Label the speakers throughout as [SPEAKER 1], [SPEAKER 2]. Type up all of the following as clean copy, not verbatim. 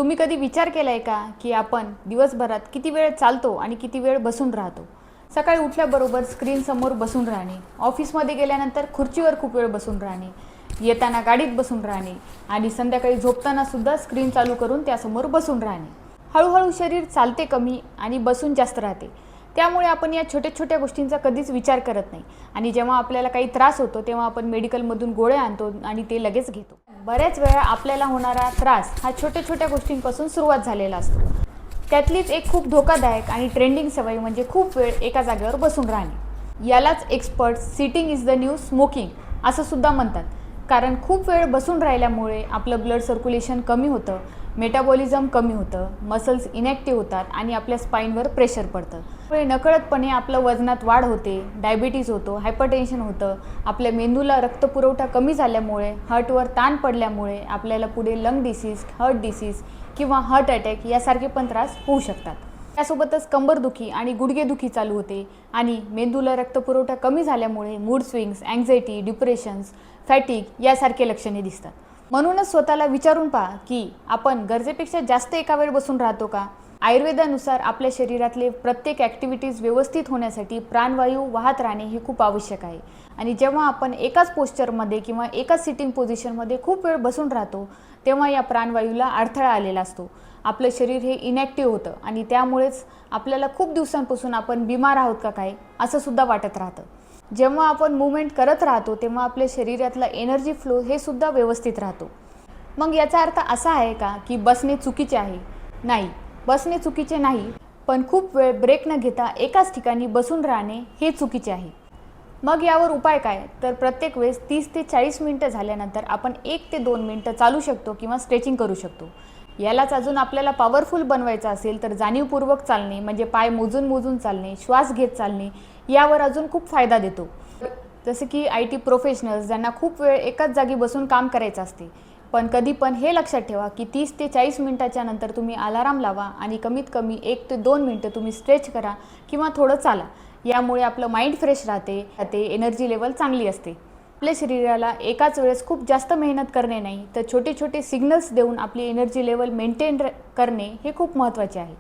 [SPEAKER 1] तुम्ही कधी विचार केलाय का की आपण दिवसभरात किती वेळ चालतो आणि किती वेळ बसून राहतो? सकाळी उठल्याबरोबर स्क्रीन समोर बसून राहणे, ऑफिसमध्ये गेल्यानंतर खुर्चीवर खूप वेळ बसून राहणे, येताना गाडीत बसून राहणे आणि संध्याकाळी झोपताना सुद्धा स्क्रीन चालू करून त्यासमोर बसून राहणे. हळूहळू शरीर चालते कमी आणि बसून जास्त राहते. त्यामुळे आपण या छोट्या छोट्या गोष्टींचा कधीच विचार करत नाही आणि जेव्हा आपल्याला काही त्रास होतो तेव्हा आपण मेडिकलमधून गोळ्या आणतो आणि ते लगेच घेतो. बऱ्याच वेळा आपल्याला होणारा त्रास हा छोट्या छोट्या गोष्टींपासून सुरुवात झालेला असतो. त्यातलीच एक खूप धोकादायक आणि ट्रेंडिंग सवय म्हणजे खूप वेळ एका जागेवर बसून राहणे. यालाच experts sitting is the new smoking असं सुद्धा म्हणतात. कारण खूप वेळ बसून राहिल्यामुळे आपलं ब्लड सर्क्युलेशन कमी होतं, मेटाबॉलिझम कमी होतं, मसल्स इनॅक्टिव्ह होतात आणि आपल्या स्पाईनवर प्रेशर पडतं. त्यामुळे नकळतपणे आपलं वजनात वाढ होते, डायबिटीज होतो, हायपरटेन्शन होतं, आपल्या मेंदूला रक्तपुरवठा कमी झाल्यामुळे, हार्टवर ताण पडल्यामुळे आपल्याला पुढे लंग डिसीज, हार्ट डिसीज किंवा हार्ट अटॅक यासारखे पण त्रास होऊ शकतात. त्यासोबतच कंबरदुखी आणि गुडघेदुखी चालू होते आणि मेंदूला रक्तपुरवठा कमी झाल्यामुळे mood swings, anxiety, depressions, fatigue यासारखे लक्षणे दिसतात. म्हणूनच स्वतःला विचारून पहा की आपण गरजेपेक्षा जास्त एका वेळ बसून राहतो का? आयुर्वेदानुसार आपल्या शरीरातले प्रत्येक ॲक्टिव्हिटीज व्यवस्थित होण्यासाठी प्राणवायू वाहत राहणे हे खूप आवश्यक आहे. आणि जेव्हा आपण एकाच पोश्चरमध्ये किंवा एकाच सिटिंग पोझिशनमध्ये खूप वेळ बसून राहतो तेव्हा या प्राणवायूला अडथळा आलेला असतो. आपलं शरीर हे इनॅक्टिव्ह होतं आणि त्यामुळेच आपल्याला खूप दिवसांपासून आपण बिमार आहोत का काय असं सुद्धा वाटत राहतं. जेव्हा आपण मूवमेंट करत राहतो तेव्हा आपल्या शरीरातला एनर्जी फ्लो हे सुद्धा व्यवस्थित राहतो. मग याचा अर्थ असा आहे का की बसणे चुकीचे आहे? नाही, बसणे चुकीचे नाही, पण खूप वेळ ब्रेक न घेता एकाच ठिकाणी बसून राहणे हे चुकीचे आहे. मग यावर उपाय काय? तर प्रत्येक वेळेस 30 ते 40 मिनटं झाल्यानंतर आपण 1 ते 2 मिनटं चालू शकतो किंवा स्ट्रेचिंग करू शकतो. यालाच अजून आपल्याला पॉवरफुल बनवायचं असेल तर जाणीवपूर्वक चालणे म्हणजे पाय मोजून मोजून चालणे, श्वास घेत चालणे यावर अजून खूप फायदा देतो. जसे की IT प्रोफेशनल्स ज्यांना खूप वेळ एकाच जागी बसून काम करायचं असते. पण कधी पण हे लक्षात ठेवा की 30 ते 40 मिनटाच्या नंतर तुम्ही अलाराम लावा आणि कमीत कमी 1 ते 2 मिनटं तुम्ही स्ट्रेच करा किंवा थोडं चाला. यामुळे आपलं माइंड फ्रेश राहते, एनर्जी लेवल चांगली असते. आपल्या शरीराला एकाच वेळेस खूप जास्त मेहनत करणे नाही तर छोटे छोटे सिग्नल्स देऊन आपली एनर्जी लेवल मेंटेन करणे हे खूप महत्त्वाचे आहे.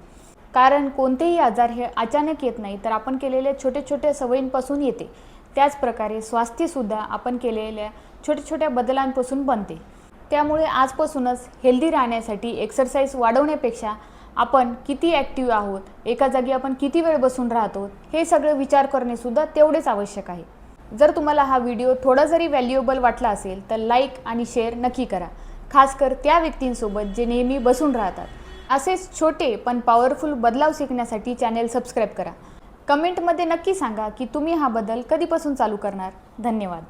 [SPEAKER 1] कारण कोणतेही आजार हे अचानक येत नाही तर आपण केलेल्या छोट्या छोट्या सवयींपासून येते. त्याचप्रकारे स्वास्थ्यसुद्धा आपण केलेल्या छोट्या छोट्या बदलांपासून बनते. त्यामुळे आजपासूनच हेल्दी राहण्यासाठी एक्सरसाइज वाढवण्यापेक्षा आपण किती ॲक्टिव्ह आहोत, एका जागी आपण किती वेळ बसून राहतो हे सगळं विचार करणेसुद्धा तेवढेच आवश्यक आहे. जर तुम्हाला हा व्हिडिओ थोडा जरी व्हॅल्युएबल वाटला असेल तर लाईक आणि शेअर नक्की करा. खासकर त्या व्यक्तींसोबत जे नेहमी बसून राहतात. असेच छोटे पण पॉवरफुल बदलाव शिकण्यासाठी चॅनेल सबस्क्राईब करा. कमेंटमध्ये नक्की सांगा की तुम्ही हा बदल कधीपासून चालू करणार. धन्यवाद.